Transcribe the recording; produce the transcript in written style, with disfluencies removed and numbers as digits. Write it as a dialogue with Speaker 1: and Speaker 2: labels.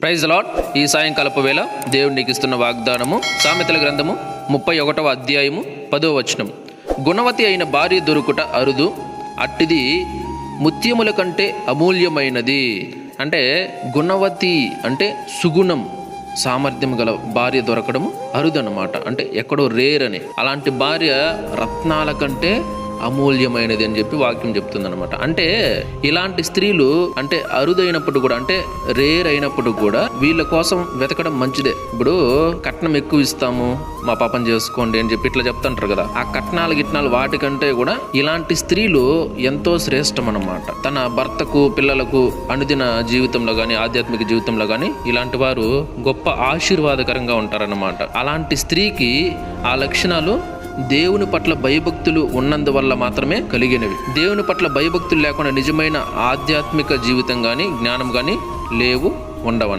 Speaker 1: Praise lord. ఈ సాయంకాలపు వేళ దేవుడు నీకు ఇస్తున్న వాగ్దానము సామెతల గ్రంథము 31వ అధ్యాయము 10వ వచనం. గుణవతి అయిన భార్య దొరుకుట అరుదు, అట్టిది ముత్యముల కంటే అమూల్యమైనది. అంటే గుణవతి అంటే సుగుణం, సామర్థ్యం గల భార్య దొరకడము అరుదన్నమాట. అంటే ఎక్కడో రేర్ అని. అలాంటి భార్య రత్నాల కంటే అమూల్యమైనది అని చెప్పి వాక్యం చెప్తుందన్నమాట. అంటే ఇలాంటి స్త్రీలు అంటే అరుదైనప్పుడు కూడా, అంటే రేర్ అయినప్పుడు కూడా వీళ్ళ కోసం వెతకడం మంచిదే. ఇప్పుడు కట్నం ఎక్కువ ఇస్తాము, మా పాపం చేసుకోండి అని చెప్పి ఇట్లా చెప్తుంటారు కదా. ఆ కట్నాలు గిట్నాలు వాటికంటే కూడా ఇలాంటి స్త్రీలు ఎంతో శ్రేష్టం అన్నమాట. తన భర్తకు, పిల్లలకు అనుదిన జీవితంలో కానీ, ఆధ్యాత్మిక జీవితంలో కానీ ఇలాంటి వారు గొప్ప ఆశీర్వాదకరంగా ఉంటారన్నమాట. అలాంటి స్త్రీకి ఆ లక్షణాలు దేవుని పట్ల భయభక్తులు ఉన్నందువల్ల మాత్రమే కలిగినవి. దేవుని పట్ల భయభక్తులు లేకుండా నిజమైన ఆధ్యాత్మిక జీవితం కానీ, జ్ఞానం కానీ ఉండవన్నమాట.